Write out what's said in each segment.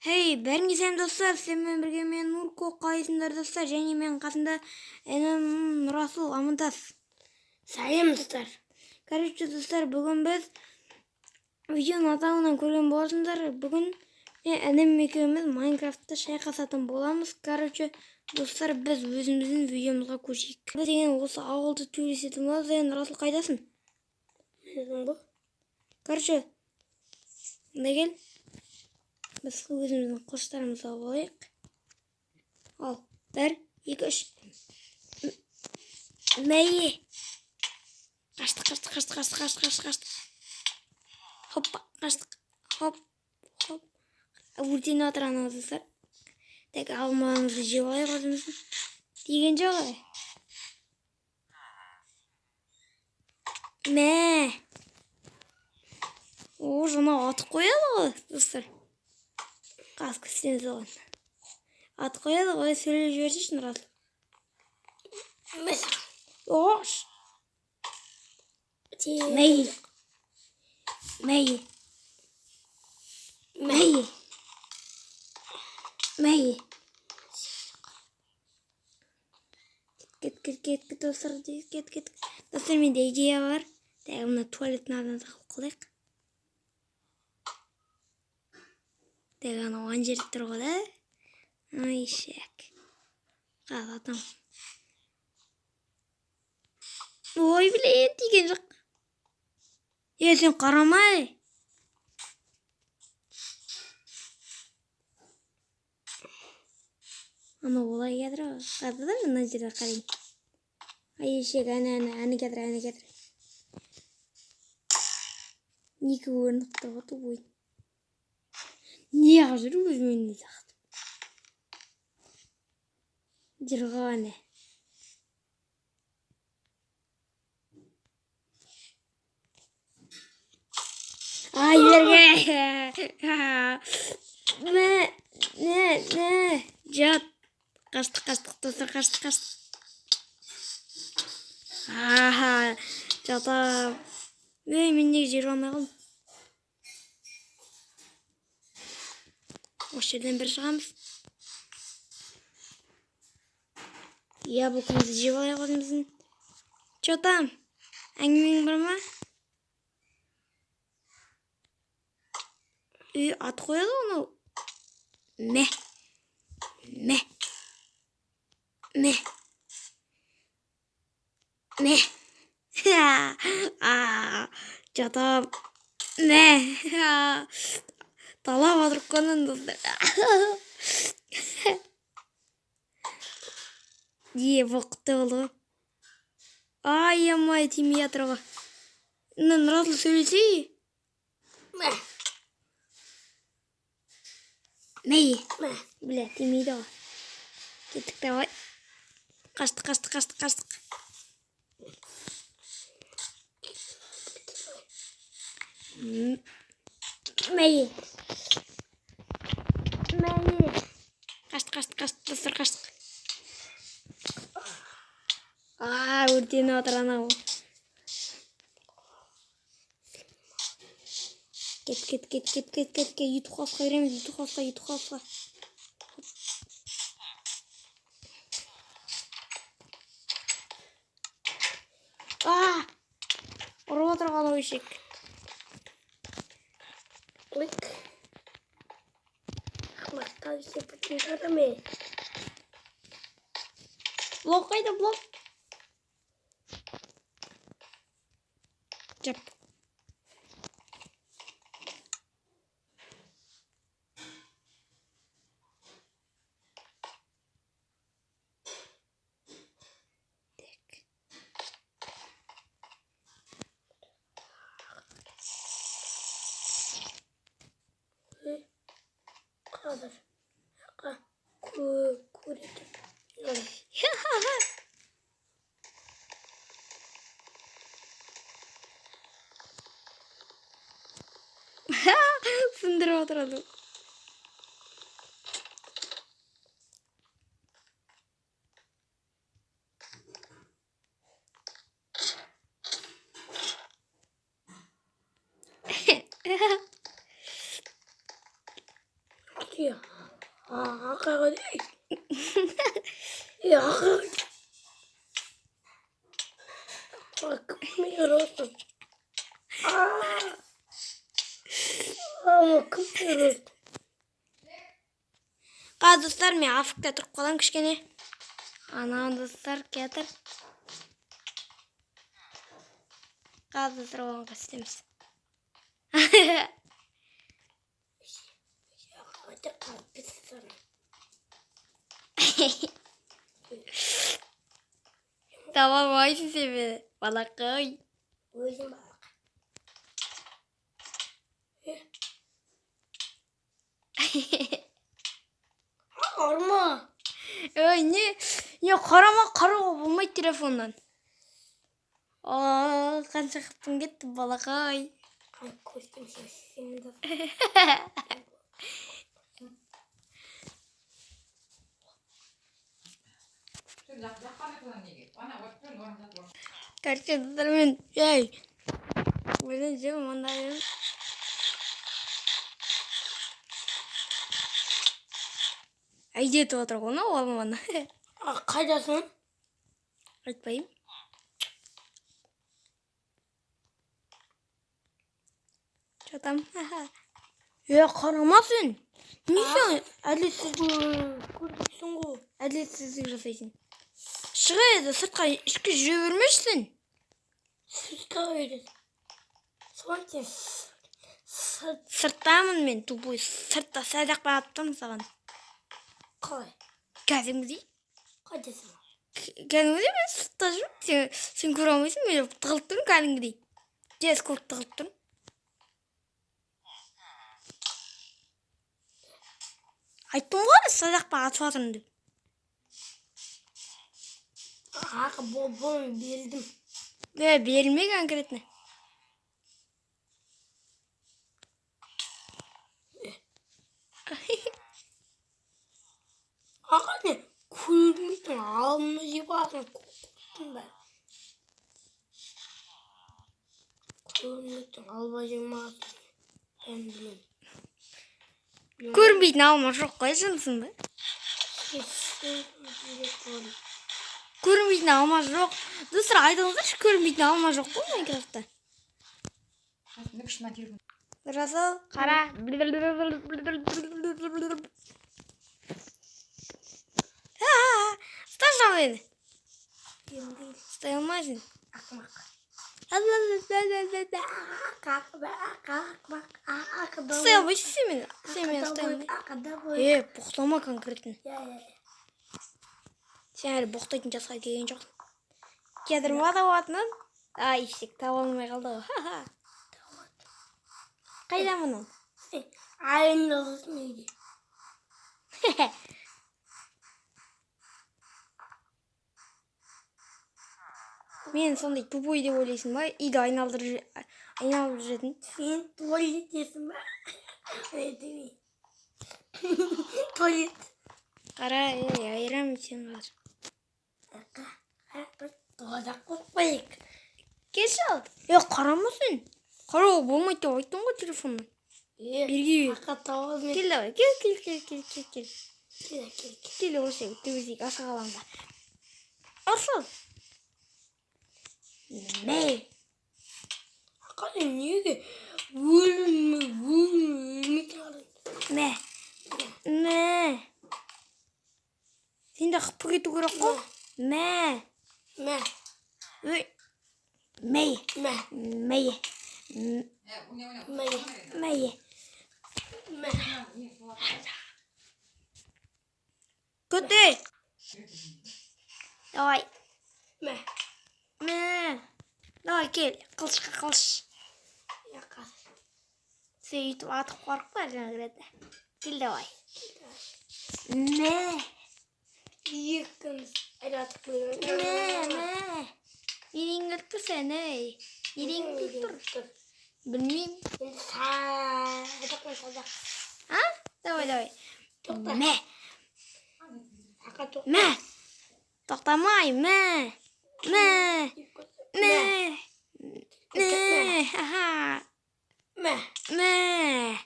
Hey, бәріңізге сәлем достар, сіздермен бірге мен Нурко, қалайсыңдар достар, және мен қасымда інім Расул, Амантас. Сәлем достар. Короче достар, бүгін біз видеоның атауынан көрген боласыңдар. Бүгін мен інім екеуміз Майнкрафтта шайқасатын боламыз. Короче достар, біз өзіміздің видеомызға көшейік. Біз деген осы ауылды төрешетін боламыз. Деген Расул қайдасың? Менің бұл. Короче, мында кел. Біз өзіміздің қылыштарымызды алып алайық. Ал, 1, 2, 3. Мәйе. Қаштық. Хоппа, қаштық. Хоп. Өртеніп отыр анау достар. Тек алмамызды жеп алайық өзіміздің. Деген жоқ. Мә. О, жаңа атып қояды ғой достар. Қасқы істеміз оған. Ат қояды ғой, сөйлеп жіберсейшін Расул. Mesela. Ош. Мәйе. Кет, достар, кет. Достар, менде идея бар. Тәгі мұна туалеттің ардына тақылып қылайық. Тәгі ана оған жерді тұр ғой да. Ай, шәк. Қататам. Ой, білет, деген жоқ. Сен қарамай. Ана олай кетір ғой. Қататам, мына жерде қарайын. Ай, шәк, әні кетір. Некі өрнікті ғыты бой. Не ғажыр өзімен не зақтып. Жүрғаны. Ай, берге. Не. Жат. Қаштық, достар, қаштық. Жатап. Мен неге жер алмай қалдым. Осы жерден бір шығамыз. Яблокымызды жеп алайық өзіміздің. Чо там? Әңгімең бар ма? Ат қояды оны. Мә. Жатап. Мә. Талап атырып қонын достар. Бұқты болды. Ай, амай, тимей атыр ғой. Расул сөйлесей. Мәйе. Бля, тимейді ғой. Кеттік давай. Қаштық. Мәйе. Қаштық, достар, қаштық. Өртеніп отыр анау. Кет. Ютуб қалысқа береміз, ютуб қалысқа. Ұрып отырған өшек. Клик. Ақмақтан сепетін қадаме. Блок қайда, блок? Жап. Қазір. Көретін. Сындырып отырады. Ya. Hakikaten. Ya hakikaten. Kıpmıyor olsun. Ama kıpmıyor olsun. Qa dostlar, men afkda turib qolam kichkina. Ana dostlar, keltir. Qa dostlar, oğlan qastemiz. Hadi kalbisi sana. Tamam, ayşe seni. Balakay. Özüm bak. Arma. Ne? Ya qarama bo'lmaydi telefondan. Qancha qildim ketdi balaqay. Ay ko'zim sesini de. Короче, men ey. O'zim mandayım. Ayda etib o'tir qo'yma o'g'limni. Qaydasın? Aytmayım. Çotam. Ya qaramasın. Nishon Ko'rdiksin ku. adaletsizlik жасайсың. Шығады, сыртқа ішкі жүре бермешсің. Sırtka öyle. Sanki Сырттамын мен, тупой. Сыртта садақ бағыттым саған. Қалай? Кәдімгідей. Qaydasın? Кәдімгідей мен сыртта жүрмін. Сен көре алмайсың, мен тығылып тұрмын кәдімгідей. Жез көріп тығылып тұрмын. Айттым ғой, садақ бағытып жатырмын деп. Bunu bildim. Берілмей конкретно. Hakikaten kulmuştun. Alnıcı bakın. Korktum ben. Kulmuştun. Al bacımı atın. Ben bileyim. Көрінбейтін алма жоқ қой, шынысың ба? Көрінбейтін алма жоқ. Достар, айтыңыздаршы, көрінбейтін алма жоқ қой Майнкрафтта. Жасал, қара. Ұсташы мені. Ұстай алмайсың. Akmak. Ұстай алмайсың сен мені. Сен мені ұстай алмайсың. Боқтама конкретно. Сен әлі боқтайтын жасқа келген жоқсың. Кедірма табатынын. Ешек таба алмай қалды ғой. Қайда мұның? Aynı olsun neydi? Мен сондай тупой деп ойлайсың ба? Үйді айналдырып жүретін. Sen tuvalet diyorsun be. Öyle değil. Tuvalet. Қара, айырамын сен қазір. Tuvalet kokmayık. Келші ал. Қарамасын. Қарауға болмайды деп айттым ғой телефоннан. Берге бер. Кел давай. Кел. Кел осы төбесек аша қаламда. Арсал. Ne? Hakikaten niye ki? Vurma çağırın. Мә. Сен де қыпы кету керек қой. Мә. Me. Мәй. Me. Мәй. Me. Мәй. Me. Көте. Давай. Me. Мә. Давай кел. Қылышқа қылыш. Yakar. Сен үйтіп атып қорықпа жаңа кіреді. Кел давай. Мә. Yıkınız. Eratık böyle. Мә. Нерең өліп тұр сен, ей. Нерең өліп тұр. Білмеймін. Şimdi sadak. А? Давай. Мә. Hakikaten. Мә. Тоқтамай. Мә. Ха-ха. Me. Мә.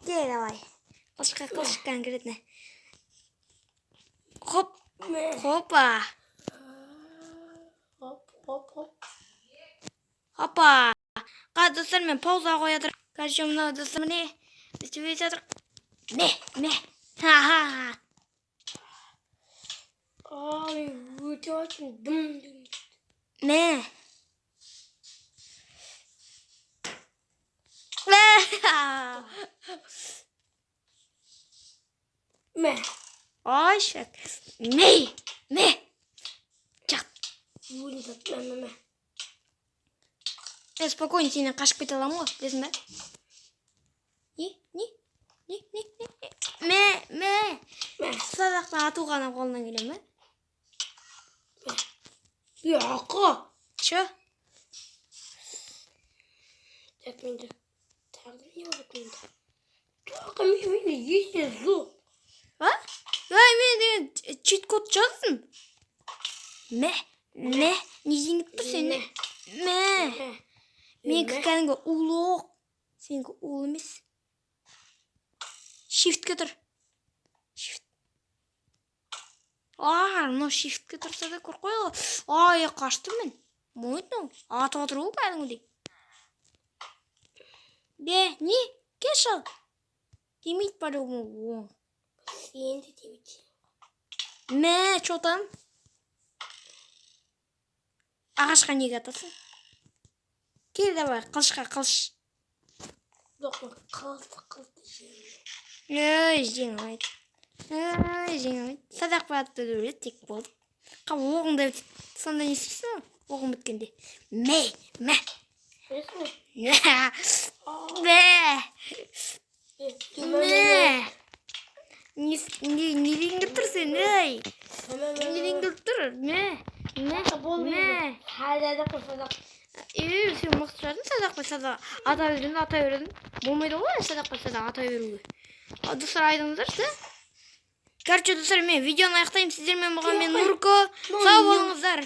Кел давай. Қылышқа конкретно. Хоп. Мә. Хопа. Хоп. Хопа. Қазір достар мен паузаға қоя тұрмын. Короче, мынау достар міне. Өйтіп жатыр. Мә. Ха-ха. Ай, өте açın. Dım. Мә. Mə. Ай, шак. Мә. Чақ. Bunu da mə. Мен спокойно сенен қашып кете аламын ғой, білесің бе? Не? Мә. Садақтан ату ғана қолынан келем бе? Yox. Чо? Tekminde. Tağdım ya tekminde. Tağdım evine yiyeceğiz zu. А? Ай, мен деген чит код жаздым. Мә. Не зеңіп тұр сені? Мә. Менікі кәдімгі улық. Сенікі ул емес. Shift'ке тұр. Shift. Мынау shift'ке тұрса да көр қой. Ай, қаштым мен. Мойытың. Атыға тұру кәдімгідей. Не? Кеш ал. Демейді по-любому. Sen de demeyeceğim. Мә, чо там? Ағашқа неге атасың? Кел давай, қылышқа қылыш. Dokma kıldı şey. Жеңілмайды. Садақ батты өлі тек болды. Оғыңда бітеді. Сонда не істейсің ғой? Оғың біткенде. Мә. Resmi. Мә. Не деңгіп тұр сен, ей? Не деңгіп тұр? Мә. Hala da kırsadak. Сен мықты жадың садақпай садақ. Ата бердің. Болмайды ғой садақпай садақ ата беруге. Достар айдыңыздаршы. Короче, достар, мен видеоны аяқтаймын. Сіздермен болған мен Нурко. Сау болыңыздар.